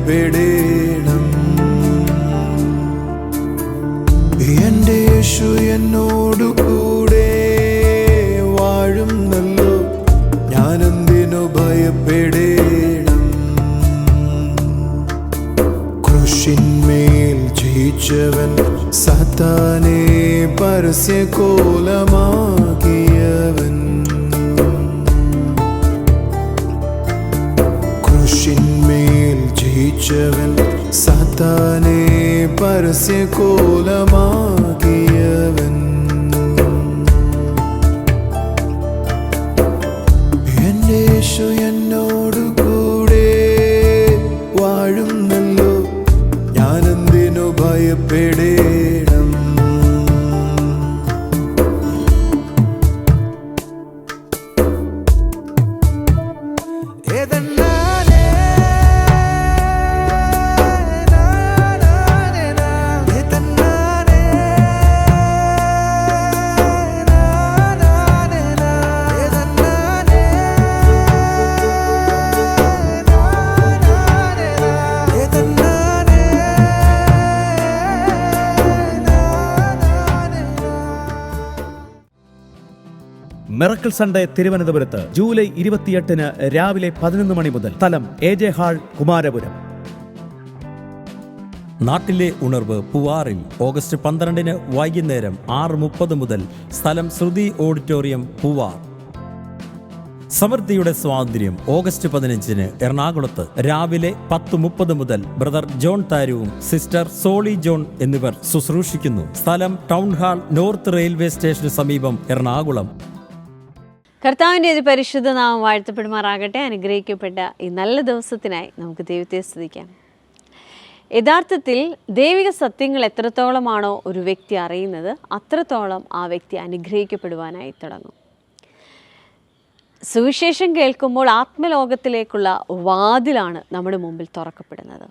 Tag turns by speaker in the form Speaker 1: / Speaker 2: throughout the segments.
Speaker 1: ഭയപ്പെടേണം. എന്റെ യേശു എന്നോടു കൂടെ വാഴുന്നല്ലോ, ഞാനെന്തിനു ഭയപ്പെടേണം. ക്രൂശിന്മേൽ ജയിച്ചവൻ, സാത്താനെ പരസ്യകോലമാക്കിയവൻ. ക്രൂശിന്മേൽ ജയിച്ചവൻ, സാത്താനെ പരസ്യകോലമാക്കിയവൻ. എന്റെ യേശു എന്നോടു കൂടെ വാഴുന്നല്ലോ, ഞാനെന്തിനു ഭയപ്പെടേണം.
Speaker 2: മിറക്കിൾ സൺഡേ തിരുവനന്തപുരത്ത് ജൂലൈ 28 രാവിലെ 11 മണി മുതൽ. സ്ഥലം AJ ഹാൾ, കുമാരപുരം.
Speaker 3: നാട്ടിലെ ഉണർവ് പൂവാറിൽ ഓഗസ്റ്റ് 12 വൈകുന്നേരം 6:30 മുതൽ. സ്ഥലം ശ്രുതി ഓഡിറ്റോറിയം, പൂവാർ. സമൃദ്ധിയുടെ സ്വാതന്ത്ര്യം ഓഗസ്റ്റ് 15 എറണാകുളത്ത് രാവിലെ 10:30 മുതൽ. ബ്രദർ ജോൺ താരുവും സിസ്റ്റർ സോളി ജോൺ എന്നിവർ ശുശ്രൂഷിക്കുന്നു. സ്ഥലം ടൗൺ ഹാൾ, നോർത്ത് റെയിൽവേ സ്റ്റേഷന് സമീപം, എറണാകുളം.
Speaker 4: കർത്താവിൻ്റെ ഒരു പരിശുദ്ധ നാമം വാഴ്ത്തപ്പെടുമാറാകട്ടെ. അനുഗ്രഹിക്കപ്പെട്ട ഈ നല്ല ദിവസത്തിനായി നമുക്ക് ദൈവത്തെ സ്തുതിക്കാം. യഥാർത്ഥത്തിൽ ദൈവിക സത്യങ്ങൾ എത്രത്തോളമാണോ ഒരു വ്യക്തി അറിയുന്നത്, അത്രത്തോളം ആ വ്യക്തി അനുഗ്രഹിക്കപ്പെടുവാനായി തുടങ്ങും. സുവിശേഷം കേൾക്കുമ്പോൾ ആത്മലോകത്തിലേക്കുള്ള വാതിലാണ് നമ്മുടെ മുമ്പിൽ തുറക്കപ്പെടുന്നത്.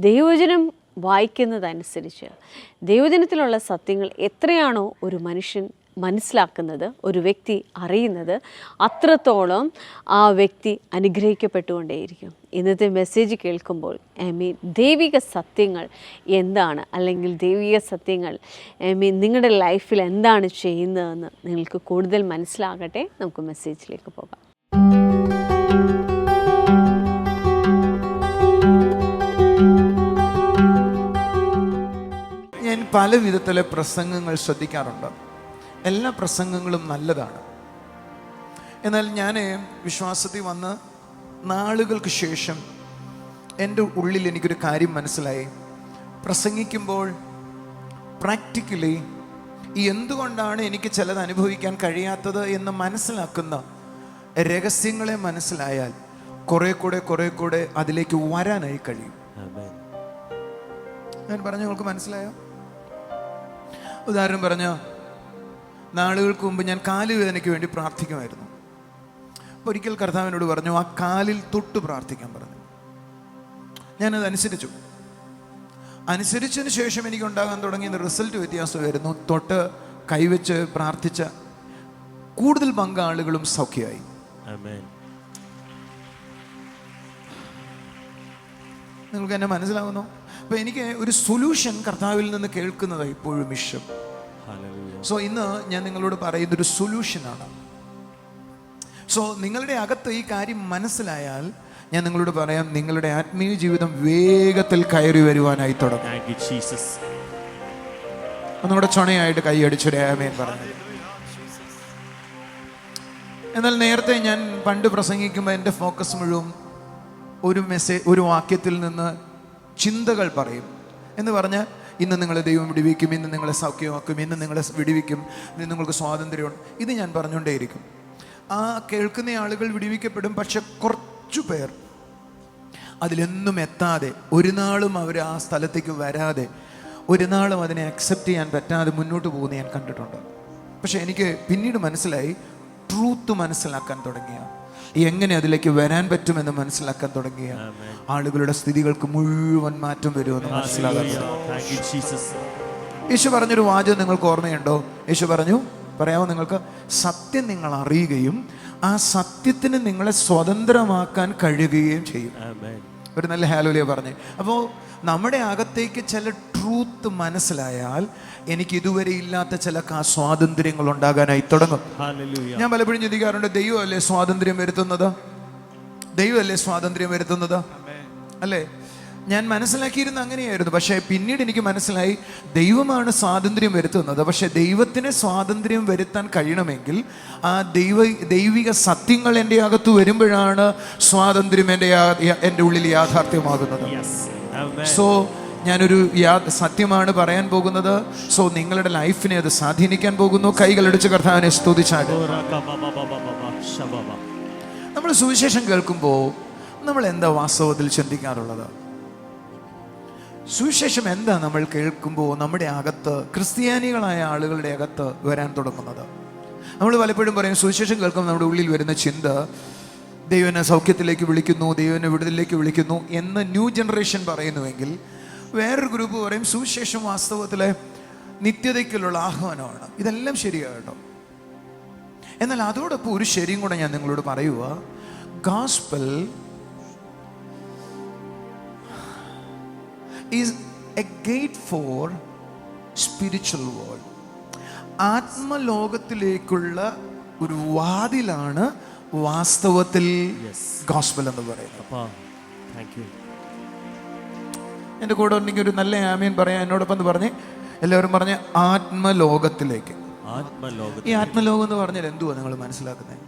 Speaker 4: ദൈവവചനം വായിക്കുന്നതനുസരിച്ച് ദൈവവചനത്തിലുള്ള സത്യങ്ങൾ എത്രയാണോ ഒരു മനുഷ്യൻ മനസ്സിലാക്കുന്നത്, ഒരു വ്യക്തി അറിയുന്നത്, അത്രത്തോളം ആ വ്യക്തി അനുഗ്രഹിക്കപ്പെട്ടുകൊണ്ടേയിരിക്കും. ഇന്നത്തെ മെസ്സേജ് കേൾക്കുമ്പോൾ ദൈവിക സത്യങ്ങൾ എന്താണ്, അല്ലെങ്കിൽ ദൈവിക സത്യങ്ങൾ നിങ്ങളുടെ ലൈഫിൽ എന്താണ് ചെയ്യുന്നതെന്ന് നിങ്ങൾക്ക് കൂടുതൽ മനസ്സിലാകട്ടെ. നമുക്ക് മെസ്സേജിലേക്ക് പോകാം.
Speaker 1: ഞാൻ പല വിധത്തിലെ പ്രസംഗങ്ങൾ ശ്രദ്ധിക്കാറുണ്ട്. എല്ലാ പ്രസംഗങ്ങളും നല്ലതാണ്. എന്നാൽ ഞാൻ വിശ്വാസത്തിൽ വന്ന് നാളുകൾക്ക് ശേഷം എൻ്റെ ഉള്ളിൽ എനിക്കൊരു കാര്യം മനസ്സിലായി. പ്രസംഗിക്കുമ്പോൾ പ്രാക്ടിക്കലി എന്തുകൊണ്ടാണ് എനിക്ക് ചിലത് അനുഭവിക്കാൻ കഴിയാത്തത് എന്ന് മനസ്സിലാക്കുന്ന രഹസ്യങ്ങളെ മനസ്സിലായാൽ കുറെ കൂടെ അതിലേക്ക് വരാനായി കഴിയും. ഞാൻ പറഞ്ഞു, നിങ്ങൾക്ക് മനസ്സിലായോ? ഉദാഹരണം പറഞ്ഞ, നാളുകൾക്ക് മുമ്പ് ഞാൻ കാലുവേദനയ്ക്ക് വേണ്ടി പ്രാർത്ഥിക്കുമായിരുന്നു. അപ്പോൾ ഒരിക്കൽ കർത്താവിനോട് പറഞ്ഞു, ആ കാലിൽ തൊട്ട് പ്രാർത്ഥിക്കാൻ പറഞ്ഞു. ഞാനത് അനുസരിച്ചതിന് ശേഷം എനിക്ക് ഉണ്ടാകാൻ തുടങ്ങിയ റിസൾട്ട് വ്യത്യാസമായിരുന്നു. തൊട്ട് കൈവച്ച് പ്രാർത്ഥിച്ച കൂടുതൽ പങ്കാളുകളും സൗഖ്യമായി. നിങ്ങൾക്ക് എന്നെ മനസ്സിലാവുന്നു? അപ്പോൾ എനിക്ക് ഒരു സൊല്യൂഷൻ കർത്താവിൽ നിന്ന് കേൾക്കുന്നതാണ് ഇപ്പോഴും ഇഷ്ടം. സോ ഇന്ന് ഞാൻ നിങ്ങളോട് പറയുന്നൊരു സൊല്യൂഷനാണ്. സോ നിങ്ങളുടെ അകത്ത് ഈ കാര്യം മനസ്സിലായാൽ ഞാൻ നിങ്ങളോട് പറയാം, നിങ്ങളുടെ ആത്മീയ ജീവിതം വേഗത്തിൽ കയറി വരുവാനായി തുടങ്ങും. ഒന്നുകൂടെ ചുണയായിട്ട് കൈയടിച്ചൊരു ആമേൻ പറഞ്ഞു. എന്നാൽ നേരത്തെ ഞാൻ പണ്ട് പ്രസംഗിക്കുമ്പോൾ എൻ്റെ ഫോക്കസ് മുഴുവൻ ഒരു വാക്യത്തിൽ നിന്ന് ചിന്തകൾ പറയും. എന്ന് പറഞ്ഞാൽ ഇന്ന് നിങ്ങളെ ദൈവം വിടുവിക്കും, ഇന്ന് നിങ്ങളെ സൗഖ്യമാക്കും, ഇന്ന് നിങ്ങളെ വിടുവിക്കും, ഇന്ന് നിങ്ങൾക്ക് സ്വാതന്ത്ര്യമുണ്ട്. ഇത് ഞാൻ പറഞ്ഞുകൊണ്ടേയിരിക്കും. ആ കേൾക്കുന്ന ആളുകൾ വിടുവിക്കപ്പെടും. പക്ഷെ കുറച്ചു പേർ അതിലെന്നും എത്താതെ, ഒരു നാളും അവർ ആ സ്ഥലത്തേക്ക് വരാതെ, ഒരു നാളും അതിനെ അക്സെപ്റ്റ് ചെയ്യാൻ പറ്റാതെ മുന്നോട്ട് പോകുന്ന ഞാൻ കണ്ടിട്ടുണ്ട്. പക്ഷെ എനിക്ക് പിന്നീട് മനസ്സിലായി, ട്രൂത്ത് മനസ്സിലാക്കാൻ തുടങ്ങിയ, എങ്ങനെ അതിലേക്ക് വരാൻ പറ്റുമെന്ന് മനസ്സിലാക്കാൻ തുടങ്ങിയ ആളുകളുടെ സ്ഥിതികൾക്ക് മുഴുവൻ മാറ്റം വരുമെന്ന് മനസ്സിലാക്കാൻ. യേശു പറഞ്ഞൊരു വാചകം നിങ്ങൾക്ക് ഓർമ്മയുണ്ടോ? യേശു പറഞ്ഞു, പറയാമോ നിങ്ങൾക്ക്? സത്യം നിങ്ങൾ അറിയുകയും ആ സത്യത്തിന് നിങ്ങളെ സ്വതന്ത്രമാക്കാൻ കഴിയുകയും ചെയ്യും. ഒരു നല്ല ഹല്ലേലൂയ പറഞ്ഞേ. അപ്പോൾ നമ്മുടെ അകത്തേക്ക് ചില ട്രൂത്ത് മനസ്സിലായാൽ എനിക്ക് ഇതുവരെ ഇല്ലാത്ത ചില സ്വാതന്ത്ര്യങ്ങൾ ഉണ്ടാകാനായി തുടങ്ങും. ഞാൻ പലപ്പോഴും ചിന്തിക്കാറുണ്ട്, ദൈവമല്ലേ സ്വാതന്ത്ര്യം വരുത്തുന്നത്? ദൈവമല്ലേ സ്വാതന്ത്ര്യം വരുത്തുന്നത്? അല്ലേ? ഞാൻ മനസ്സിലാക്കിയിരുന്ന അങ്ങനെയായിരുന്നു. പക്ഷേ പിന്നീട് എനിക്ക് മനസ്സിലായി ദൈവമാണ് സ്വാതന്ത്ര്യം വരുത്തുന്നത്. പക്ഷേ ദൈവത്തിന് സ്വാതന്ത്ര്യം വരുത്താൻ കഴിയണമെങ്കിൽ ആ ദൈവിക സത്യങ്ങൾ എൻ്റെ അകത്ത് വരുമ്പോഴാണ് സ്വാതന്ത്ര്യം എൻ്റെ ഉള്ളിൽ യാഥാർത്ഥ്യമാകുന്നത്. സോ ഞാനൊരു സത്യമാണ് പറയാൻ പോകുന്നത്. സോ നിങ്ങളുടെ ലൈഫിനെ അത് സ്വാധീനിക്കാൻ പോകുന്നു. കൈകളടിച്ച് കർത്താവിനെ സ്തുതിച്ചാൽ നമ്മൾ സുവിശേഷം കേൾക്കുമ്പോൾ നമ്മൾ എന്താ വാസ്തവത്തിൽ ചിന്തിക്കാറുള്ളത്? സുവിശേഷം എന്താ നമ്മൾ കേൾക്കുമ്പോൾ നമ്മുടെ അകത്ത്, ക്രിസ്ത്യാനികളായ ആളുകളുടെ അകത്ത് വരാൻ തുടങ്ങുന്നത്? നമ്മൾ പലപ്പോഴും പറയും സുവിശേഷം കേൾക്കുമ്പോൾ നമ്മുടെ ഉള്ളിൽ വരുന്ന ചിന്ത ദൈവനെ സൗഖ്യത്തിലേക്ക് വിളിക്കുന്നു, ദൈവനെ വിടുതലിലേക്ക് വിളിക്കുന്നു എന്ന് ന്യൂ ജനറേഷൻ പറയുന്നുവെങ്കിൽ, വേറൊരു ഗ്രൂപ്പ് പറയും സുവിശേഷം വാസ്തവത്തിലെ നിത്യതയ്ക്കുള്ള ആഹ്വാനമാണ്. ഇതെല്ലാം ശരിയാണ് കേട്ടോ. എന്നാൽ അതോടൊപ്പം ഒരു ശരിയും കൂടെ ഞാൻ നിങ്ങളോട് പറയുക. Gospel is a gate for spiritual world. ആത്മലോകത്തിലേക്കുള്ള ഒരു വാതിലാണ് വാസ്തവത്തിൽ ഗോസ്പൽ എന്ന് പറയുന്നത്. എൻ്റെ കൂടെ ഉണ്ടെങ്കിൽ ഒരു നല്ല ആമീൻ പറയാം. എന്നോടൊപ്പം പറഞ്ഞ് എല്ലാവരും പറഞ്ഞ് ആത്മലോകത്തിലേക്ക്. ഈ ആത്മലോകം എന്ന് പറഞ്ഞാൽ എന്തുവാ നിങ്ങൾ മനസ്സിലാക്കുന്നത്?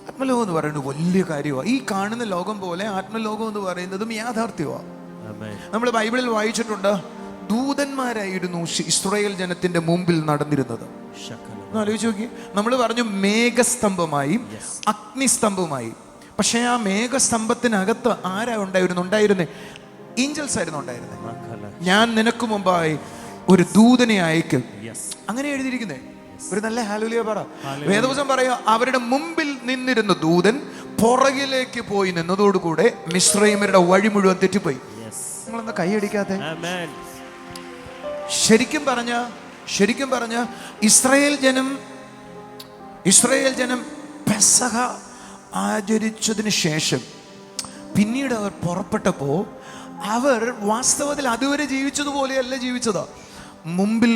Speaker 1: ആത്മലോകം എന്ന് പറയുന്നത് വലിയ കാര്യമാണ്. ഈ കാണുന്ന ലോകം പോലെ ആത്മലോകം എന്ന് പറയുന്നതും യാഥാർത്ഥ്യമാണ്. നമ്മൾ ബൈബിളിൽ വായിച്ചിട്ടുണ്ട്, ദൂതന്മാരായിരുന്നു ഇസ്രായേൽ ജനത്തിന്റെ മുമ്പിൽ നടന്നിരുന്നത്. ആലോചിച്ച് നോക്കി. നമ്മൾ പറഞ്ഞു മേഘസ്തംഭമായി, അഗ്നിസ്തംഭമായി. പക്ഷെ ആ മേഘസ്തംഭത്തിനകത്ത് ആരാ ഉണ്ടായിരുന്നേ? ഏഞ്ചൽസ് ആയിരുന്നു ഉണ്ടായിരുന്നത്. ഞാൻ നിനക്ക് മുമ്പായി ഒരു ദൂതനെ അയക്കും, അങ്ങനെ എഴുതിയിരിക്കുന്നേ. ഒരു നല്ല ഹല്ലേലൂയ പറ. വേദവചനം പറയാ, അവരുടെ മുമ്പിൽ നിന്നിരുന്ന ദൂതൻ പുറകിലേക്ക് പോയി നിന്നതോടുകൂടെ മിസ്രയീമ്യരുടെ വഴി മുഴുവൻ തെറ്റിപ്പോയി. നിങ്ങളെന്താ കൈയടിക്കാതെ? ശരിക്കും പറഞ്ഞ ഇസ്രായേൽ ജനം പെസഹ ആചരിച്ചതിന് ശേഷം പിന്നീട് അവർ പുറപ്പെട്ടപ്പോൾ അവർ വാസ്തവത്തിൽ അതുവരെ ജീവിച്ചതുപോലെയല്ല ജീവിച്ചത്. മുമ്പിൽ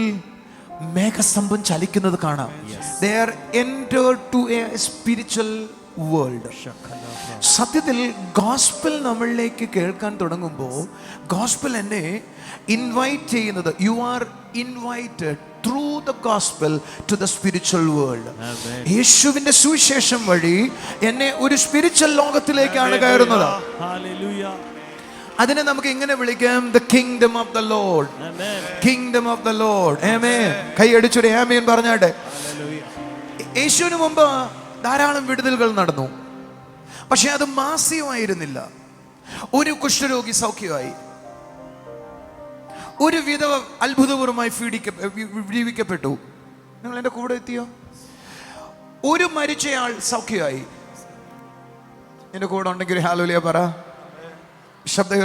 Speaker 1: മേഘസ്തംഭം ചലിക്കുന്നത് കാണാം. They are entered to a spiritual world. സത്യത്തിൽ ഗോസ്പൽ നമ്മളിലേക്ക് കേൾക്കാൻ തുടങ്ങുമ്പോൾ ഗോസ്പൽ എന്നെ ഇൻവൈറ്റ് ചെയ്യുന്നത്, you are invited through the gospel to the spiritual world. യേശുവിന്റെ സുവിശേഷം വഴി എന്നെ ഒരു സ്പിരിച്വൽ ലോകത്തിലേക്കാണ് കയറുന്നത്. അതിനെ നമുക്ക് ഇങ്ങനെ വിളിക്കാം, the kingdom of the lord. Kingdom of the lord. ആമേൻ. കൈ അടിച്ചൊരു ആമേൻ പറഞ്ഞാട്ടെ. യേശുവിന് മുമ്പ് ധാരാളം വിടുതലുകൾ നടന്നു. പക്ഷെ അത് മാസ്യമായിരുന്നില്ല. ഒരു കുഷ്ഠരോഗി സൗഖ്യമായി, ഒരു വിധവ അത്ഭുതപൂർവമായി ജീവിക്കപ്പെട്ടു. നിങ്ങൾ എൻ്റെ കൂടെ എത്തിയോ? ഒരു മരിച്ചയാൾ സൗഖ്യമായി. എൻ്റെ കൂടെ ഉണ്ടെങ്കിൽ ഹല്ലേലൂയ പറ. ശബ്ദം.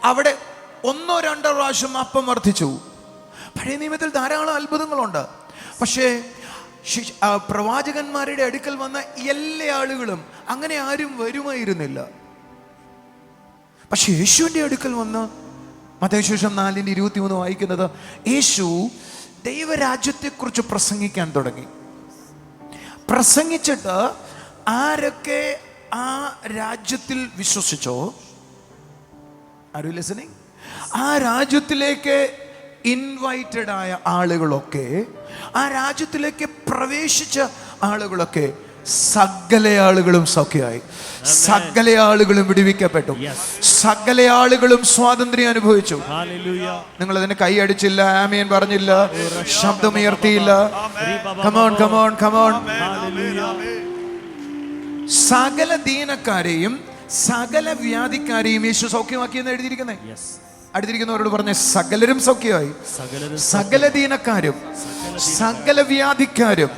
Speaker 1: അവിടെ 1-2 പ്രാവശ്യം അപ്പം വർദ്ധിച്ചു. പഴയ നിയമത്തിൽ ധാരാളം അത്ഭുതങ്ങളുണ്ട്. പക്ഷേ പ്രവാചകന്മാരുടെ അടുക്കൽ വന്ന എല്ലാ ആളുകളും അങ്ങനെ ആരും വരുമായിരുന്നില്ല. പക്ഷെ യേശുവിൻ്റെ അടുക്കൽ വന്ന് മത്തായിശേഷം 4:23 വായിക്കുന്നത്, യേശു ദൈവരാജ്യത്തെക്കുറിച്ച് പ്രസംഗിക്കാൻ തുടങ്ങി. പ്രസംഗിച്ചിട്ട് ആരൊക്കെ ആ രാജ്യത്തിൽ വിശ്വസിച്ചോ, ആർ യു ലിസണിങ്? ആ രാജ്യത്തിലേക്ക് ഇൻവൈറ്റഡ് ആയ ആളുകളൊക്കെ, ആ രാജ്യത്തിലേക്ക് പ്രവേശിച്ച ആളുകളൊക്കെ, സകല ആളുകളും സൗഖ്യമായി, സകല ആളുകളും വിടുവിക്കപ്പെട്ടു, സകല ആളുകളും സ്വാതന്ത്ര്യം അനുഭവിച്ചു. നിങ്ങൾ അതിന് കൈയടിച്ചില്ല, ആമേൻ പറഞ്ഞില്ല, ശബ്ദമുയർത്തിയില്ല. Come on come on come on. സകല ദീനക്കാരെയും സകല വ്യാധിക്കാരെയും യേശു സൗഖ്യമാക്കിയെന്ന് എഴുതിയിരിക്കുന്നേ. അടുത്തിരിക്കുന്നവരോട് പറഞ്ഞ സകലരും സൗഖ്യമായി, സകല ദീനക്കാരും സകല വ്യാധിക്കാരും.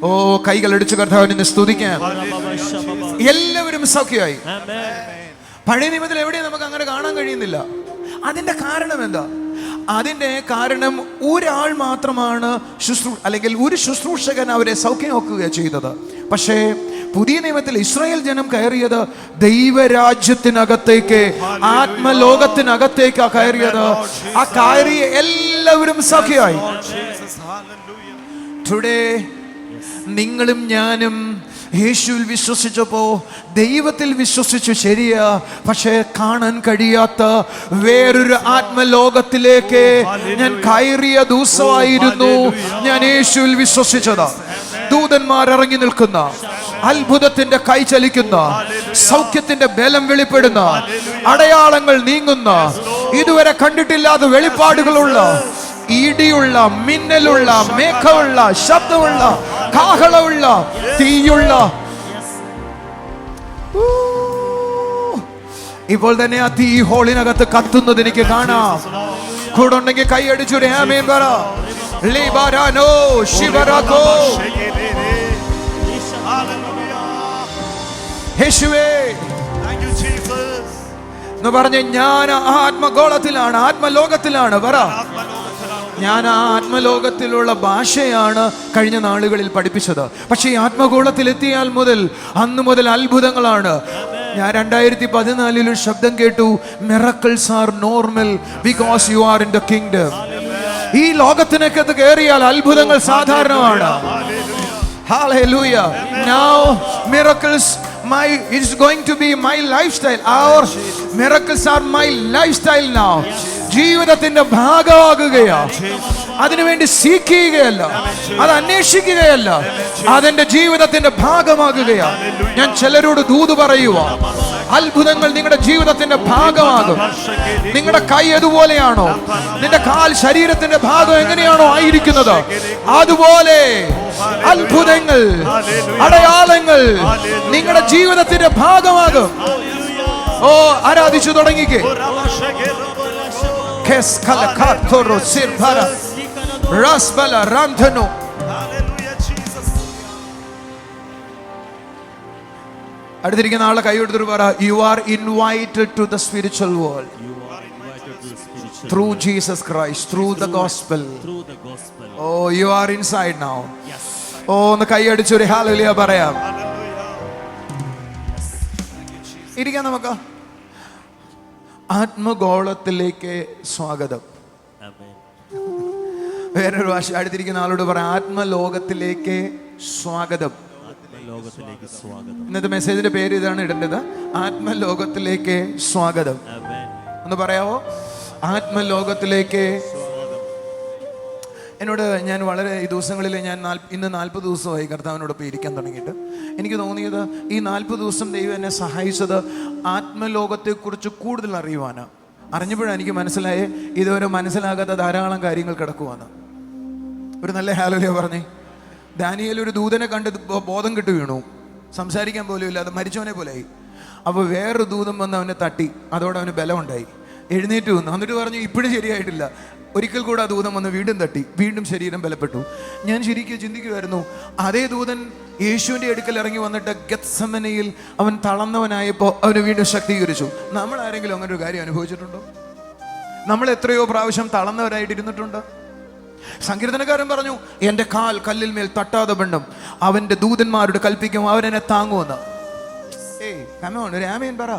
Speaker 1: ഓ, കൈകൾ അടിച്ചു കർത്താവിനെ സ്തുതിക്കാൻ. എല്ലാവരും സൗഖ്യമായി. പഴയ നിയമത്തിൽ എവിടെയും നമുക്ക് അങ്ങനെ കാണാൻ കഴിയുന്നില്ല. അതിന്റെ കാരണം എന്താ? അതിന്റെ കാരണം ഒരാൾ മാത്രമാണ് അല്ലെങ്കിൽ ഒരു ശുശ്രൂഷകൻ അവരെ സൗഖ്യമാക്കുക ചെയ്തത്. പക്ഷേ പുതിയ നിയമത്തിൽ ഇസ്രായേൽ ജനം കയറിയത് ദൈവരാജ്യത്തിനകത്തേക്ക്, ആത്മലോകത്തിനകത്തേക്കാ കയറിയത്. ആ കയറിയ എല്ലാവരും സഖിയായി. ടുഡേ നിങ്ങളും ഞാനും യേശുവിൽ വിശ്വസിച്ചപ്പോ ദൈവത്തിൽ വിശ്വസിച്ചു, ശരിയാ, പക്ഷേ കാണാൻ കഴിയാത്ത വേറൊരു ആത്മലോകത്തിലേക്ക് ഞാൻ കയറിയ ദിവസമായിരുന്നു ഞാൻ യേശുവിൽ വിശ്വസിച്ചത്. ദൂതന്മാർ ഇറങ്ങി നിൽക്കുന്ന, അത്ഭുതത്തിന്റെ കൈ ചലിക്കുന്ന, സൗഖ്യത്തിന്റെ ബലം വെളിപ്പെടുന്ന, അടയാളങ്ങൾ നീങ്ങുന്ന, ഇതുവരെ കണ്ടിട്ടില്ലാത്ത വെളിപ്പാടുകളുള്ള, ഇടിയുള്ള, മിന്നലുള്ള, മേഘമുള്ള, ശബ്ദമുള്ള, കാഹളമുള്ള, തീയുള്ള, ഇപ്പോൾ തന്നെ ആ തീ ഹോളിനകത്ത് കത്തുന്നത് എനിക്ക് കാണാം. കൂടെ ഉണ്ടെങ്കിൽ കൈയടിച്ചൊരു ആമേൻ പറ. ലിബാരാനോ ശിവരാകോ യേശുവേ എന്ന് പറഞ്ഞ് ഞാൻ ആത്മഗോളത്തിലാണ്, ആത്മലോകത്തിലാണ്. പറ, ഞാൻ ആ ആത്മലോകത്തിലുള്ള ഭാഷയാണ് കഴിഞ്ഞ നാളുകളിൽ പഠിപ്പിച്ചത്. പക്ഷേ ഈ ആത്മഗോളത്തിലെത്തിയാൽ മുതൽ, അന്ന് മുതൽ അത്ഭുതങ്ങളാണ്. ഞാൻ 2014 ഒരു ശബ്ദം കേട്ടു, miracles R normal because you are in the kingdom. ഈ ലോകത്തിനകത്ത് കയറിയാൽ അത്ഭുതങ്ങൾ സാധാരണമാണ്. Hallelujah. Now miracles it's going to be my lifestyle. Our miracles are my lifestyle now. ജീവിതത്തിന്റെ ഭാഗമാകുകയാ. അതിനുവേണ്ടി സീക്കുകയല്ല, അത് അന്വേഷിക്കുകയല്ല, അതെന്റെ ജീവിതത്തിന്റെ ഭാഗമാകുകയാ. ഞാൻ ചിലരോട് ദൂത് പറയുക, അത്ഭുതങ്ങൾ നിങ്ങളുടെ ജീവിതത്തിന്റെ ഭാഗമാകും. നിങ്ങളുടെ കൈ എതുപോലെയാണോ, നിന്റെ കാൽ ശരീരത്തിന്റെ ഭാഗം എങ്ങനെയാണോ ആയിരിക്കുന്നത്, അതുപോലെ അത്ഭുതങ്ങൾ, അടയാളങ്ങൾ നിങ്ങളുടെ ജീവിതത്തിന്റെ ഭാഗമാകും. ഓ, ആരാധിച്ചു തുടങ്ങിക്കേ. അടുത്തിരിക്കുന്ന ആളെ കൈ എടുത്തിട്ട് പറ, you are invited to the spiritual world through Jesus Christ, through the gospel. Oh, you are inside now. ഓ, ഒന്ന് കൈയടിച്ചൊരു ഹല്ലേലൂയ പറയാം. ഇരിക്കാം നമുക്ക്. ആത്മഗോളത്തിലേക്ക് സ്വാഗതം. വേറൊരു ഭാഷ. അടുത്തിരിക്കുന്ന ആളോട് പറയാം, ആത്മലോകത്തിലേക്ക് സ്വാഗതം. ഇന്നത്തെ മെസ്സേജിന്റെ പേര് ഇതാണ് ഇടേണ്ടത്, ആത്മലോകത്തിലേക്ക് സ്വാഗതം. ഒന്ന് പറയാവോ, ആത്മലോകത്തിലേക്ക്. എന്നോട് ഞാൻ വളരെ ഈ ദിവസങ്ങളിൽ ഇന്ന് 40 ദിവസമായി കർത്താവിനോടൊപ്പം ഇരിക്കാൻ തുടങ്ങിയിട്ട് എനിക്ക് തോന്നിയത് ഈ 40 ദിവസം ദൈവം എന്നെ സഹായിച്ചത് ആത്മലോകത്തെക്കുറിച്ച് കൂടുതൽ അറിയുവാനാണ്. അറിഞ്ഞപ്പോഴാണ് എനിക്ക് മനസ്സിലായേ ഇതുവരെ മനസ്സിലാകാത്ത ധാരാളം കാര്യങ്ങൾ കിടക്കുവാണ്. ഒരു നല്ല ഹല്ലേലൂയ പറഞ്ഞേ. ദാനിയേൽ ഒരു ദൂതനെ കണ്ട് ബോധം കെട്ട് വീണു, സംസാരിക്കാൻ പോലും ഇല്ല, അത് മരിച്ചവനെ പോലെയായി. അപ്പോൾ വേറൊരു ദൂതൻ വന്ന് അവനെ തട്ടി, അതോടെ അവന് ബലമുണ്ടായി, എഴുന്നേറ്റ് വന്നു. എന്നിട്ട് പറഞ്ഞു ഇപ്പോഴും ശരിയായിട്ടില്ല. ഒരിക്കൽ കൂടെ ആ ദൂതൻ വന്ന് വീണ്ടും തട്ടി, വീണ്ടും ശരീരം ബലപ്പെട്ടു. ഞാൻ ശരിക്കും ചിന്തിക്കുമായിരുന്നു, അതേ ദൂതൻ യേശുവിൻ്റെ അടുക്കൽ ഇറങ്ങി വന്നിട്ട് ഗെത്സമനയിൽ അവൻ തളർന്നവനായപ്പോൾ അവന് വീണ്ടും ശക്തീകരിച്ചു. നമ്മൾ ആരെങ്കിലും അങ്ങനെ ഒരു കാര്യം അനുഭവിച്ചിട്ടുണ്ടോ? നമ്മൾ എത്രയോ പ്രാവശ്യം തളർന്നവരായിട്ട് ഇരുന്നിട്ടുണ്ട്. സങ്കീർത്തനക്കാരൻ പറഞ്ഞു, എൻ്റെ കാൽ കല്ലിൽ മേൽ തട്ടാതെ ബണ്ടും അവൻ്റെ ദൂതന്മാരോട് കൽപ്പിക്കും, അവരെന്നെ താങ്ങുമെന്ന്. ഒരു ആമേൻ പറ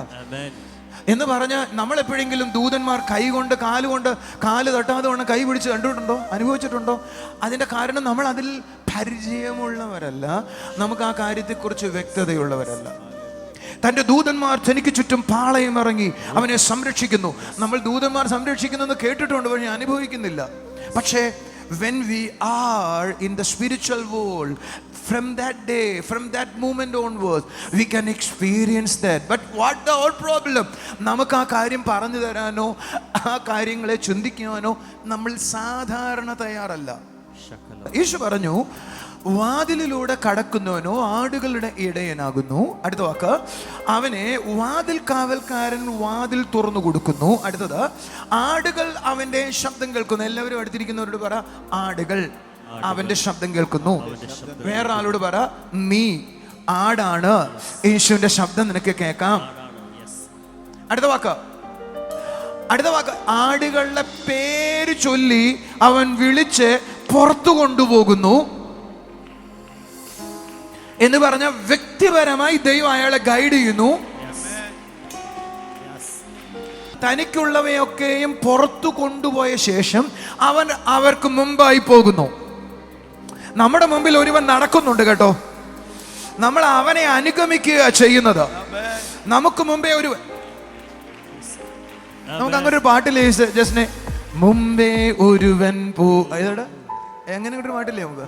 Speaker 1: എന്ന് പറഞ്ഞ നമ്മൾ എപ്പോഴെങ്കിലും ദൂതന്മാർ കൈകൊണ്ട് കാലുകൊണ്ട് കാല് തട്ടാതെ കൊണ്ട് കൈ പിടിച്ച് കണ്ടിട്ടുണ്ടോ, അനുഭവിച്ചിട്ടുണ്ടോ? അതിൻ്റെ കാരണം നമ്മൾ അതിൽ പരിചയമുള്ളവരല്ല, നമുക്ക് ആ കാര്യത്തെക്കുറിച്ച് വ്യക്തതയുള്ളവരല്ല. തൻ്റെ ദൂതന്മാർ തനിക്ക് ചുറ്റും പാളയം ഇറങ്ങി അവനെ സംരക്ഷിക്കുന്നു. നമ്മൾ ദൂതന്മാർ സംരക്ഷിക്കുന്നെന്ന് കേട്ടിട്ടുണ്ട്, പക്ഷേ അനുഭവിക്കുന്നില്ല. പക്ഷേ when we are in the spiritual world, from that day, from that moment onwards, we can experience that. But what the whole problem? നമുക്ക് ആ കാര്യം പറഞ്ഞു തരാനോ ആ കാര്യങ്ങളെ ചിന്തിക്കാനോ നമ്മൾ സാധാരണ തയ്യാറല്ല. യേശു പറഞ്ഞു, വാതിലിലൂടെ കടക്കുന്നവനോ ആടുകളുടെ ഇടയനാകുന്നു. അടുത്ത വാക്ക്, അവനെ വാതിൽ കാവൽക്കാരൻ വാതിൽ തുറന്നു കൊടുക്കുന്നു. അടുത്തത്, ആടുകൾ അവന്റെ ശബ്ദം കേൾക്കുന്നു. എല്ലാവരും അടുത്തിരിക്കുന്നവരോട് പറ, ആടുകൾ അവന്റെ ശബ്ദം കേൾക്കുന്നു. വേറെ ആളോട് പറ, നീ ആടാണ്, യേശുവിന്റെ ശബ്ദം നിനക്ക് കേൾക്കാം. അടുത്ത വാക്ക്, ആടുകളുടെ പേര് ചൊല്ലി അവൻ വിളിച്ച് പുറത്തു കൊണ്ടുപോകുന്നു. എന്ന് പറഞ്ഞ വ്യക്തിപരമായി ദൈവം അയാളെ ഗൈഡ് ചെയ്യുന്നു. തനിക്കുള്ളവയൊക്കെയും പുറത്തു കൊണ്ടുപോയ ശേഷം അവൻ അവർക്ക് മുമ്പായി പോകുന്നു. നമ്മുടെ മുമ്പിൽ ഒരുവൻ നടക്കുന്നുണ്ട് കേട്ടോ. നമ്മൾ അവനെ അനുഗമിക്കുക ചെയ്യുന്നത്. നമുക്ക് മുമ്പേ ഒരുവൻ, നമുക്ക് അങ്ങനെ ഒരു പാട്ടില്ലേ ജസ്നെ, മുമ്പേ ഒരുവൻ എങ്ങനെ ഒരു പാട്ടില്ലേ നമുക്ക്,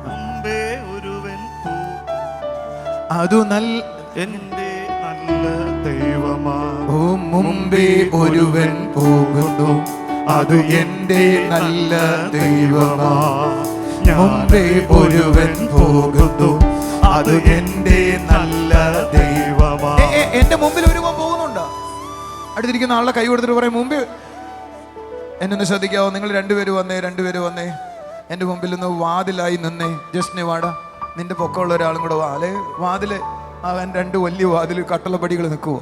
Speaker 5: മുമ്പേ ഒരുവൻ
Speaker 1: അതു നല്ല
Speaker 5: എന്റെ നല്ല ദൈവമാ.
Speaker 1: ഓ മുമ്പേ ഒരുവൻ പോകുന്നു, അത് എന്റെ നല്ല ദൈവമാ. മുമ്പേ ഒരുവൻ പോകുന്നു, അത് എന്റെ നല്ല ദൈവമാ. എന്റെ മുമ്പിൽ ഒരുവൻ പോകുന്നുണ്ട്. അടുത്തിരിക്കുന്ന ആളുടെ കൈ കൊടുത്തിട്ട് പറയും, മുമ്പേ എന്നൊന്ന് ശ്രദ്ധിക്കാവോ, നിങ്ങൾ രണ്ടുപേരും വന്നേ എൻ്റെ മുമ്പിൽ നിന്ന് വാതിലായി നിന്നേ. ജസ്റ്റിനെ വാടാ, നിന്റെ പൊക്കമുള്ള ഒരാളും കൂടെ വാ. അല്ലെ വാതില്, അവൻ രണ്ട് വലിയ വാതിൽ കട്ടളപ്പടികൾ നിൽക്കുവോ?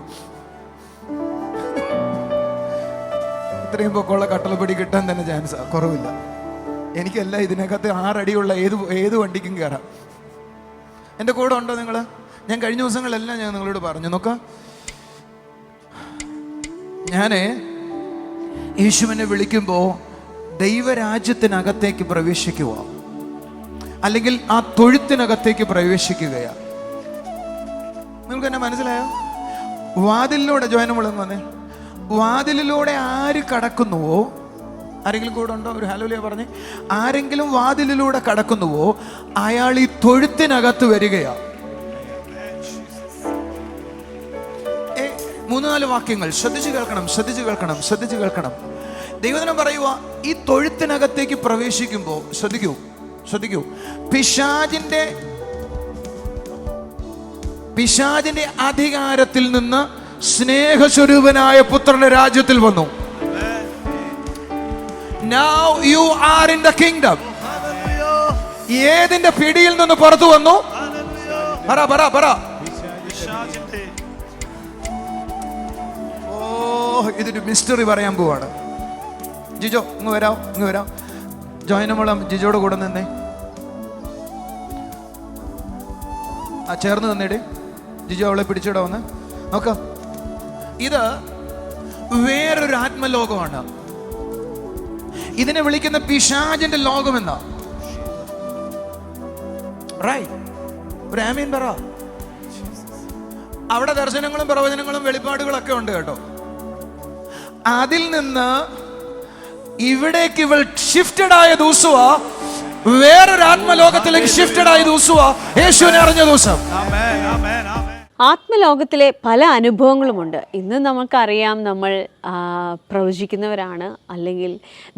Speaker 1: ഇത്രയും പൊക്കമുള്ള കട്ടളപ്പടി കിട്ടാൻ തന്നെ ചാൻസ് കുറവില്ല. എനിക്കല്ല, ഇതിനകത്ത് 6 അടിയുള്ള ഏത് വണ്ടിക്കും കയറാം. എൻ്റെ കൂടെ ഉണ്ടോ നിങ്ങൾ? ഞാൻ കഴിഞ്ഞ ദിവസങ്ങളെല്ലാം ഞാൻ നിങ്ങളോട് പറഞ്ഞു. നോക്കാം, ഞാന് യേശുവിനെ വിളിക്കുമ്പോൾ ദൈവരാജ്യത്തിനകത്തേക്ക് പ്രവേശിക്കുക, അല്ലെങ്കിൽ ആ തൊഴുത്തിനകത്തേക്ക് പ്രവേശിക്കുകയാ. നിങ്ങൾക്ക് എന്നെ മനസ്സിലായോ? വാതിലിലൂടെ ജോയനമുളന്ന് വന്നേ, വാതിലിലൂടെ ആര് കടക്കുന്നുവോ, ആരെങ്കിലും കൂടെ ഉണ്ടോ? ഒരു ഹല്ലേലൂയ പറഞ്ഞേ. ആരെങ്കിലും വാതിലിലൂടെ കടക്കുന്നുവോ അയാൾ ഈ തൊഴുത്തിനകത്ത് വരികയാ. 3-4 വാക്യങ്ങൾ ശ്രദ്ധിച്ചു കേൾക്കണം. ദൈവവചനം പറയുക, ഈ തൊഴുത്തിനകത്തേക്ക് പ്രവേശിക്കുമ്പോൾ ശ്രദ്ധിക്കൂ, പിശാചിന്റെ അധികാരത്തിൽ നിന്ന് സ്നേഹസ്വരൂപനായ പുത്രന്റെ രാജ്യത്തിൽ വന്നു. Now you are in the kingdom. ഏതിന്റെ പിടിയിൽ നിന്ന് പുറത്തു വന്നു? പറ. ഇതൊരു മിസ്റ്ററി പറയാൻ പോവാണ്. ജിജോ ഇങ്ങ് വരാം. ജോയിനമോളം ജിജോയുടെ കൂടെ നിന്നേ, ചേർന്ന് നിന്നേടി. ജിജോ അവളെ പിടിച്ചിട വന്ന് നോക്ക. ഇത് വേറൊരു ആത്മലോകമാണ്. ഇതിനെ വിളിക്കുന്ന പിശാചിന്റെ ലോകമെന്നാ. ഒരു ആമീൻ പറ. അവിടെ ദർശനങ്ങളും പ്രവചനങ്ങളും വെളിപ്പാടുകളൊക്കെ ഉണ്ട് കേട്ടോ. അതിൽ നിന്ന് ഇവിടേക്ക് ഇവൾ ഷിഫ്റ്റഡ് ആയ ദിവസമാ, വേറൊരു ആത്മലോകത്തിലേക്ക് ഷിഫ്റ്റഡ് ആയ ദിവസമാ യേശുവിനെ അറിഞ്ഞ ദിവസം.
Speaker 4: ആത്മലോകത്തിലെ പല അനുഭവങ്ങളുമുണ്ട്. ഇന്ന് നമുക്കറിയാം, നമ്മൾ പ്രവചിക്കുന്നവരാണ്, അല്ലെങ്കിൽ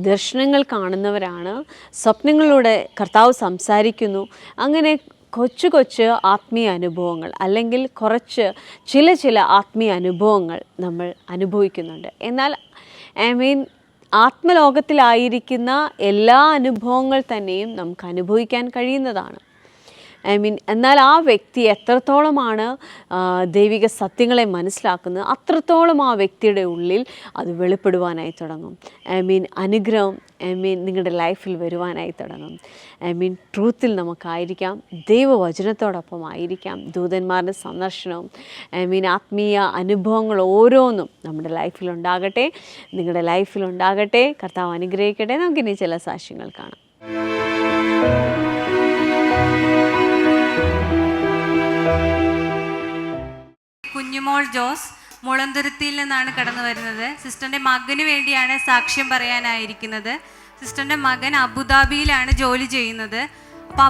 Speaker 4: ദർശനങ്ങൾ കാണുന്നവരാണ്, സ്വപ്നങ്ങളിലൂടെ കർത്താവ് സംസാരിക്കുന്നു. അങ്ങനെ കൊച്ചു ആത്മീയ അനുഭവങ്ങൾ, അല്ലെങ്കിൽ ചില ആത്മീയ അനുഭവങ്ങൾ നമ്മൾ അനുഭവിക്കുന്നുണ്ട്. എന്നാൽ ആത്മലോകത്തിലായിരിക്കുന്ന എല്ലാ അനുഭവങ്ങൾ തന്നെയും നമുക്ക് അനുഭവിക്കാൻ കഴിയുന്നതാണ്. എന്നാൽ ആ വ്യക്തി എത്രത്തോളമാണ് ദൈവിക സത്യങ്ങളെ മനസ്സിലാക്കുന്നത്, അത്രത്തോളം ആ വ്യക്തിയുടെ ഉള്ളിൽ അത് വെളിപ്പെടുവാനായി തുടങ്ങും. അനുഗ്രഹം നിങ്ങളുടെ ലൈഫിൽ വരുവാനായി തുടങ്ങും. ട്രൂത്തിൽ നമുക്കായിരിക്കാം, ദൈവവചനത്തോടൊപ്പം ആയിരിക്കാം, ദൂതന്മാരുടെ സന്ദർശനവും ആത്മീയ അനുഭവങ്ങൾ ഓരോന്നും നമ്മുടെ ലൈഫിലുണ്ടാകട്ടെ, നിങ്ങളുടെ ലൈഫിലുണ്ടാകട്ടെ. കർത്താവ് അനുഗ്രഹിക്കട്ടെ. നമുക്കിനി ചില സാക്ഷ്യങ്ങൾ കാണാം.
Speaker 6: കുഞ്ഞുമോൾ ജോസ് മുളന്തുരുത്തിയിൽ നിന്നാണ് കടന്നു വരുന്നത്. സിസ്റ്ററിൻ്റെ മകന് വേണ്ടിയാണ് സാക്ഷ്യം പറയാനായിരിക്കുന്നത്. സിസ്റ്ററിൻ്റെ മകൻ അബുദാബിയിലാണ് ജോലി ചെയ്യുന്നത്. അപ്പോൾ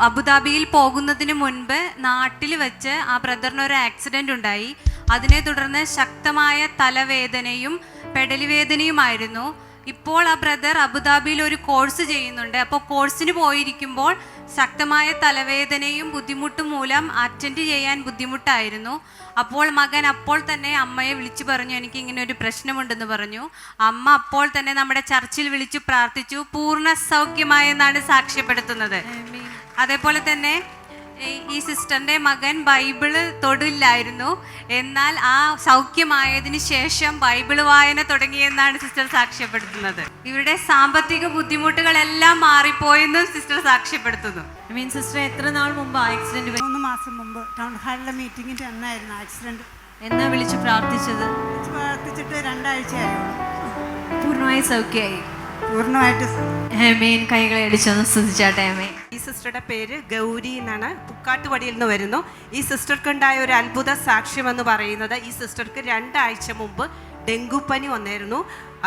Speaker 6: അബുദാബിയിൽ പോകുന്നതിന് മുൻപ് നാട്ടിൽ വെച്ച് ആ ബ്രദറിനൊരു ആക്സിഡൻ്റ് ഉണ്ടായി. അതിനെ തുടർന്ന് ശക്തമായ തലവേദനയും പെടലിവേദനയുമായിരുന്നു. ഇപ്പോൾ ആ ബ്രദർ അബുദാബിയിൽ ഒരു കോഴ്സ് ചെയ്യുന്നുണ്ട്. അപ്പോൾ കോഴ്സിന് പോയിരിക്കുമ്പോൾ ശക്തമായ തലവേദനയും ബുദ്ധിമുട്ടും മൂലം അറ്റൻഡ് ചെയ്യാൻ ബുദ്ധിമുട്ടായിരുന്നു. അപ്പോൾ മകൻ അപ്പോൾ തന്നെ അമ്മയെ വിളിച്ചു പറഞ്ഞു, എനിക്ക് ഇങ്ങനെ ഒരു പ്രശ്നമുണ്ടെന്ന് പറഞ്ഞു. അമ്മ അപ്പോൾ തന്നെ നമ്മുടെ ചർച്ചിൽ വിളിച്ചു പ്രാർത്ഥിച്ചു. പൂർണ്ണ സൗഖ്യമായെന്നാണ് സാക്ഷ്യപ്പെടുത്തുന്നത്. അതേപോലെ തന്നെ ഈ സിസ്റ്ററിന്റെ മകൻ ബൈബിള് തൊടില്ലായിരുന്നു. എന്നാൽ ആ സൗഖ്യമായതിനു ശേഷം ബൈബിള് വായന തുടങ്ങിയെന്നാണ് സിസ്റ്റർ സാക്ഷ്യപ്പെടുത്തുന്നത്. ഇവരുടെ സാമ്പത്തിക ബുദ്ധിമുട്ടുകളെല്ലാം മാറിപ്പോയെന്നും സിസ്റ്റർ സാക്ഷ്യപ്പെടുത്തുന്നു.
Speaker 4: സിസ്റ്റർ എത്ര നാൾ മുമ്പ് ആക്സിഡന്റ്?
Speaker 7: 3 മാസം മുമ്പ് ടൗൺ ഹാളിലെ മീറ്റിങ്ങിൻ്റെ അന്നായിരുന്നു ആക്സിഡന്റ്.
Speaker 4: എന്നാ വിളിച്ച് പ്രാർത്ഥിച്ചത്?
Speaker 7: പ്രാർത്ഥിച്ചിട്ട് 2 ആഴ്ചയായുള്ളൂ.
Speaker 4: പൂർണ്ണമായി സൗഖ്യമായി?
Speaker 7: പൂർണ്ണമായിട്ട്.
Speaker 4: ആമേൻ. കൈകളെ അടിച്ചൊന്ന് സ്തുതിച്ചാട്ടെ. ആമേൻ.
Speaker 8: ഈ സിസ്റ്ററുടെ പേര് ഗൗരി എന്നാണ്, പുക്കാട്ടുപടിയിൽ നിന്ന് വരുന്നു. ഈ സിസ്റ്റർക്കുണ്ടായ ഒരു അത്ഭുത സാക്ഷ്യം എന്ന് പറയുന്നത്, ഈ സിസ്റ്റർക്ക് 2 ആഴ്ച മുമ്പ് ഡെങ്കുപ്പനി വന്നിരുന്നു.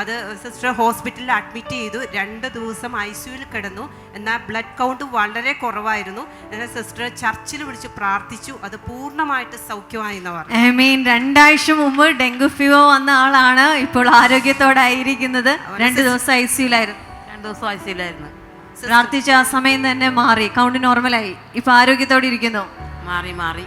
Speaker 8: അത് സിസ്റ്റർ ഹോസ്പിറ്റലിൽ അഡ്മിറ്റ് ചെയ്തു. 2 ദിവസം ICUവിൽ കിടന്നു. എന്നാൽ ബ്ലഡ് കൗണ്ട് വളരെ കുറവായിരുന്നു. എന്നാൽ സിസ്റ്റർ ചർച്ചിൽ വിളിച്ച് പ്രാർത്ഥിച്ചു, അത് പൂർണ്ണമായിട്ട് സൗഖ്യമായി എന്ന് പറഞ്ഞു.
Speaker 4: ആമേൻ. 2 ആഴ്ച മുമ്പ് ഡെങ്കു ഫീവർ വന്ന ആളാണ് ഇപ്പോൾ ആരോഗ്യത്തോടായിരിക്കുന്നത്. 2 ദിവസം ICUലായിരുന്നു.
Speaker 8: 2 ദിവസം ICUലായിരുന്നു.
Speaker 4: പ്രാർത്ഥിച്ച ആ സമയം തന്നെ മാറി, കൗണ്ട് നോർമലായി, ഇപ്പൊ ആരോഗ്യത്തോടെ ഇരിക്കുന്നു.
Speaker 8: മാറി.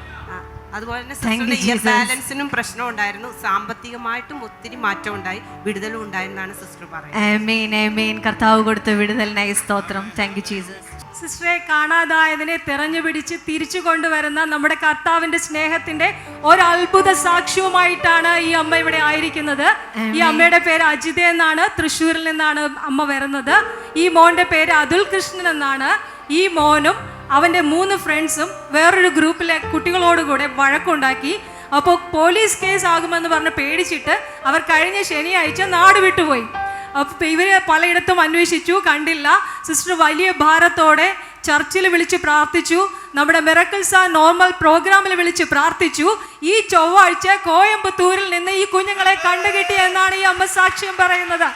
Speaker 8: അതുപോലെ തന്നെ സിസ്റ്ററിന്റെ ഇയർ ബാലൻസിനും പ്രശ്നം ഉണ്ടായിരുന്നു. സാമ്പത്തികമായിട്ടും ഒത്തിരി മാറ്റം ഉണ്ടായി, വിടുതലും ഉണ്ടായെന്നാണ് സിസ്റ്റർ പറയുന്നത്.
Speaker 4: ആമേൻ. ആമേൻ. കർത്താവ് കൊടുത്ത വിടുതലിനായി സ്തോത്രം. Thank you Jesus.
Speaker 9: സിസ്റ്ററെ കാണാതായതിനെ തെരഞ്ഞു പിടിച്ച് തിരിച്ചു കൊണ്ടുവരുന്ന നമ്മുടെ കർത്താവിന്റെ സ്നേഹത്തിന്റെ ഒരു അത്ഭുത സാക്ഷ്യവുമായിട്ടാണ് ഈ അമ്മ ഇവിടെ ആയിരിക്കുന്നത്. ഈ അമ്മയുടെ പേര് അജിത എന്നാണ്. തൃശ്ശൂരിൽ നിന്നാണ് അമ്മ വരുന്നത്. ഈ മോന്റെ പേര് അതുൽ കൃഷ്ണൻ എന്നാണ്. ഈ മോനും അവൻ്റെ 3 ഫ്രണ്ട്സും വേറൊരു ഗ്രൂപ്പിലെ കുട്ടികളോടുകൂടെ വഴക്കുണ്ടാക്കി. അപ്പോൾ പോലീസ് കേസ് ആകുമെന്ന് പറഞ്ഞ് പേടിച്ചിട്ട് അവർ കഴിഞ്ഞ ശനിയാഴ്ച നാട് വിട്ടുപോയി. അപ്പോൾ ഇവർ പലയിടത്തും അന്വേഷിച്ചു, കണ്ടില്ല. സിസ്റ്റർ വലിയ ഭാരത്തോടെ ചർച്ചിൽ വിളിച്ച് പ്രാർത്ഥിച്ചു. നമ്മുടെ മിറക്കിൾസ് ആ നോർമൽ പ്രോഗ്രാമിൽ വിളിച്ച് പ്രാർത്ഥിച്ചു. ഈ ചൊവ്വാഴ്ച കോയമ്പത്തൂരിൽ നിന്ന് ഈ കുഞ്ഞുങ്ങളെ കണ്ടുകിട്ടി എന്നാണ് ഈ അമ്മ സാക്ഷ്യം പറയുന്നത്.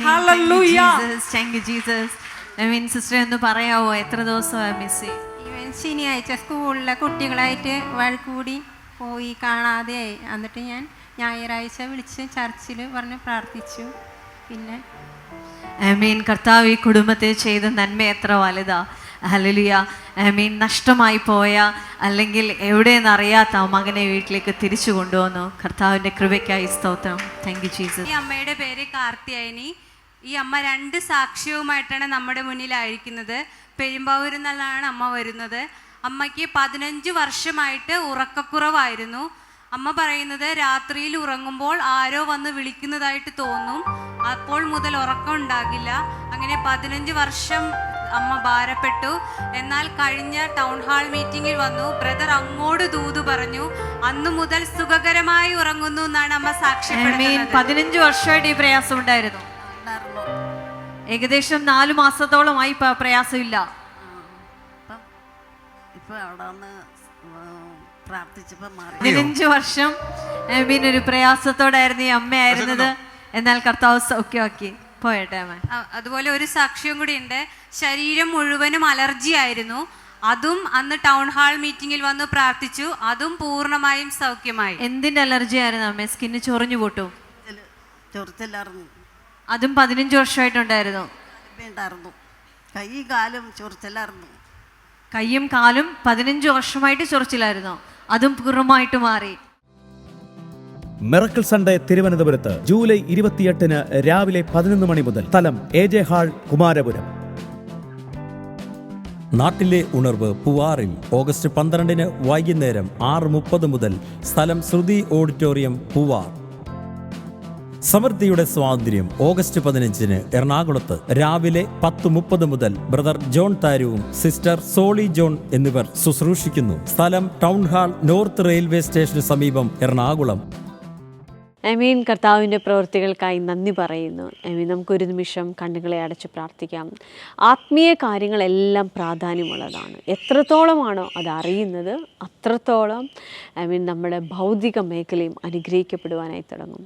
Speaker 9: Hallelujah.
Speaker 4: Thank you Jesus. Sister ഒന്ന് പറയാവോ, എത്ര ദിവസമായി മിസ് ചെയ്യും?
Speaker 10: ഇവൻ ശനിയാഴ്ച സ്കൂളിലെ കുട്ടികളായിട്ട് വഴക്കൂടി പോയി, കാണാതെയായി. എന്നിട്ട് ഞാൻ ഞായറാഴ്ച വിളിച്ച് ചർച്ചിൽ പറഞ്ഞ് പ്രാർത്ഥിച്ചു. പിന്നെ
Speaker 4: ആമേൻ. കർത്താവ് ഈ കുടുംബത്തിൽ ചെയ്ത നന്മ എത്ര വലുതാ. ഹല്ലേലൂയ. ആമേൻ. നഷ്ടമായി പോയ അല്ലെങ്കിൽ എവിടെയെന്ന് അറിയാത്ത ആ മകനെ വീട്ടിലേക്ക് തിരിച്ചു കൊണ്ടുവന്നു. കർത്താവിൻ്റെ കൃപയ്ക്കായി സ്തോത്രം. Thank you Jesus.
Speaker 6: ഈ അമ്മയുടെ പേര് കാർത്തിയായനി. ഈ അമ്മ 2 സാക്ഷ്യവുമായിട്ടാണ് നമ്മുടെ മുന്നിലായിരിക്കുന്നത്. പെരുമ്പാവൂരിൽ നിന്നാണ് അമ്മ വരുന്നത്. അമ്മയ്ക്ക് 15 വർഷമായിട്ട് ഉറക്കക്കുറവായിരുന്നു. അമ്മ പറയുന്നത് രാത്രിയിൽ ഉറങ്ങുമ്പോൾ ആരോ വന്ന് വിളിക്കുന്നതായിട്ട് തോന്നും, അപ്പോൾ മുതൽ ഉറക്കം ഉണ്ടാകില്ല. അങ്ങനെ 15 വർഷം അമ്മ ഭാരപ്പെട്ടു. എന്നാൽ കഴിഞ്ഞ ടൗൺ ഹാൾ മീറ്റിങ്ങിൽ വന്നു, ബ്രദർ അങ്ങോട്ട് ദൂത് പറഞ്ഞു, അന്നു മുതൽ സുഖകരമായി ഉറങ്ങുന്നു എന്നാണ് അമ്മ സാക്ഷ്യപ്പെടുത്തുന്നത്.
Speaker 4: 15 വർഷമായിട്ട് ഈ പ്രയാസം ഉണ്ടായിരുന്നു. ഏകദേശം 4 മാസത്തോളമായി പ്രയാസമില്ല.
Speaker 7: ഇപ്പൊ അവിടെ വന്ന് പ്രാർത്ഥിച്ചപ്പോ മാറി.
Speaker 4: 15 വർഷം പിന്നെ ഒരു പ്രയാസത്തോടായിരുന്നു ഈ അമ്മയായിരുന്നത്. എന്നാൽ കർത്താവ് സൗഖ്യമാക്കി. പോയട്ടെ അമ്മ.
Speaker 6: അതുപോലെ ഒരു സാക്ഷ്യം കൂടി ഉണ്ട്. ശരീരം മുഴുവനും അലർജി ആയിരുന്നു. അതും അന്ന് ടൗൺ ഹാൾ മീറ്റിങ്ങിൽ വന്ന് പ്രാർത്ഥിച്ചു, അതും പൂർണ്ണമായും സൗഖ്യമായി.
Speaker 4: എന്തിന്റെ അലർജി ആയിരുന്നു അമ്മ? സ്കിന്ന് ചൊറിഞ്ഞു പൊട്ടു?
Speaker 7: ചൊറിച്ചിലായിരുന്നു.
Speaker 4: അതും 15 വർഷമായിട്ടുണ്ടായിരുന്നു.
Speaker 7: ഉണ്ടായിരുന്നു. കൈയും കാലും ചൊറിച്ചിലായിരുന്നു.
Speaker 4: കയ്യും കാലും 15 വർഷമായിട്ട് ചൊറിച്ചിലായിരുന്നു. അതും പൂർണ്ണമായിട്ട് മാറി.
Speaker 2: മിറക്കിൾ സൺഡേ തിരുവനന്തപുരത്ത് ജൂലൈ 28 രാവിലെ 11 മണി മുതൽ. സ്ഥലം AJ ഹാൾ, കുമാരപുരം.
Speaker 3: നാട്ടിലെ ഉണർവ് പൂവാറിൽ ഓഗസ്റ്റ് 12 വൈകുന്നേരം 6:30 മുതൽ. സ്ഥലം ശ്രുതി ഓഡിറ്റോറിയം, പൂവാർ. സമൃദ്ധിയുടെ സ്വാതന്ത്ര്യം ഓഗസ്റ്റ് 15 എറണാകുളത്ത് രാവിലെ 10:30 മുതൽ. ബ്രദർ ജോൺ താരുവും സിസ്റ്റർ സോളി ജോൺ എന്നിവർ ശുശ്രൂഷിക്കുന്നു. സ്ഥലം ടൗൺ ഹാൾ, നോർത്ത് റെയിൽവേ സ്റ്റേഷന് സമീപം, എറണാകുളം.
Speaker 4: ആമേൻ. കർത്താവിൻ്റെ പ്രവൃത്തികൾക്കായി നന്ദി പറയുന്നു. ആമേൻ. നമുക്കൊരു നിമിഷം കണ്ണുകളെ അടച്ച് പ്രാർത്ഥിക്കാം. ആത്മീയ കാര്യങ്ങളെല്ലാം പ്രാധാന്യമുള്ളതാണ്. എത്രത്തോളമാണോ അത് അറിയുന്നത്, അത്രത്തോളം ആമേൻ നമ്മുടെ ഭൗതിക മേഖലയും അനുഗ്രഹിക്കപ്പെടുവാനായി തുടങ്ങും.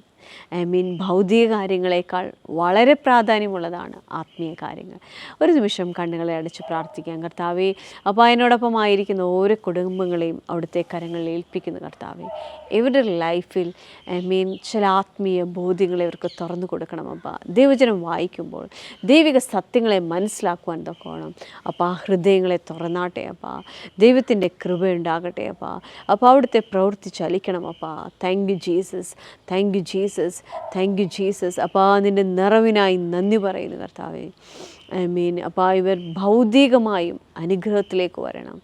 Speaker 4: ആമേൻ. ഭൗതിക കാര്യങ്ങളെക്കാൾ വളരെ പ്രാധാന്യമുള്ളതാണ് ആത്മീയ കാര്യങ്ങൾ. ഒരു നിമിഷം കണ്ണുകളെ അടച്ച് പ്രാർത്ഥിക്കാം. കർത്താവേ, അപ്പോൾ അതിനോടൊപ്പം ആയിരിക്കുന്ന ഓരോ കുടുംബങ്ങളെയും അവിടുത്തെ കരങ്ങളിൽ ഏൽപ്പിക്കുന്നു. കർത്താവേ, ഇവരുടെ ലൈഫിൽ ആമേൻ ചില ആത്മീയ ബോധ്യങ്ങളെ ഇവർക്ക് തുറന്നു കൊടുക്കണം. അപ്പോൾ ദൈവജനം വായിക്കുമ്പോൾ ദൈവിക സത്യങ്ങളെ മനസ്സിലാക്കുവാൻ തൊക്കണം. അപ്പോൾ ആ ഹൃദയങ്ങളെ തുറന്നാട്ടെ. അപ്പോൾ ദൈവത്തിൻ്റെ കൃപയുണ്ടാകട്ടെ. അപ്പോൾ അവിടുത്തെ പ്രവൃത്തി ചലിക്കണം. അപ്പോൾ thank you Jesus, thank you Jesus, thank you Jesus. അപ്പോൾ നിൻ്റെ നിറവിനായി നന്ദി പറയുന്നു കർത്താവേ. അപ്പോൾ ഇവർ ഭൗതികമായും അനുഗ്രഹത്തിലേക്ക് വരണം,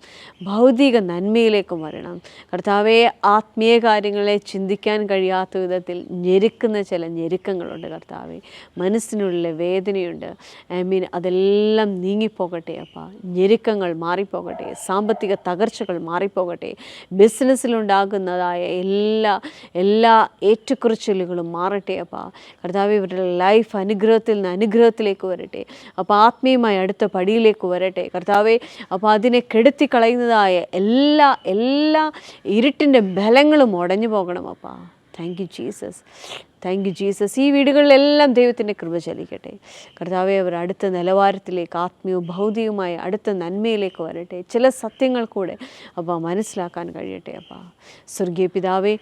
Speaker 4: ഭൗതിക നന്മയിലേക്കും വരണം. കർത്താവെ, ആത്മീയ കാര്യങ്ങളെ ചിന്തിക്കാൻ കഴിയാത്ത വിധത്തിൽ ഞെരുക്കുന്ന ചില ഞെരുക്കങ്ങളുണ്ട് കർത്താവെ, മനസ്സിനുള്ളിലെ വേദനയുണ്ട്. അതെല്ലാം നീങ്ങിപ്പോകട്ടെ അപ്പാ. ഞെരുക്കങ്ങൾ മാറിപ്പോകട്ടെ, സാമ്പത്തിക തകർച്ചകൾ മാറിപ്പോകട്ടെ, ബിസിനസ്സിലുണ്ടാകുന്നതായ എല്ലാ ഏറ്റക്കുറച്ചിലുകളും മാറട്ടെ അപ്പാ. കർത്താവെ, ഇവരുടെ ലൈഫ് അനുഗ്രഹത്തിൽ നിന്ന് അനുഗ്രഹത്തിലേക്ക് വരട്ടെ. അപ്പോൾ ആത്മീയമായ അടുത്ത പടിയിലേക്ക് വരട്ടെ കർത്താവെ. അപ്പോൾ അതിനെ കെടുത്തി കളയുന്നതായ എല്ലാ ഇരുട്ടിൻ്റെ ബലങ്ങളും ഉടഞ്ഞു പോകണം അപ്പാ. Thank you Jesus, thank you Jesus. ഈ വീടുകളിലെല്ലാം ദൈവത്തിൻ്റെ കൃപ ചലിക്കട്ടെ കർത്താവെ. അവർ അടുത്ത നിലവാരത്തിലേക്ക്, ആത്മീയവും ഭൗതികവുമായ അടുത്ത നന്മയിലേക്ക് വരട്ടെ. ചില സത്യങ്ങൾ കൂടെ അപ്പോൾ മനസ്സിലാക്കാൻ കഴിയട്ടെ അപ്പാ. സ്വർഗീയ പിതാവേ,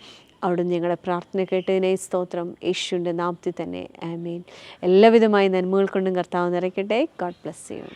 Speaker 4: അവിടെ ഞങ്ങളുടെ പ്രാർത്ഥന കേട്ടതിനായി സ്തോത്രം. യേശുവിൻ്റെ നാമത്തിൽ തന്നെ ആമേൻ. എല്ലാവിധമായ നന്മകൾ കൊണ്ടും കർത്താവ് നിറയ്ക്കട്ടെ. God bless you.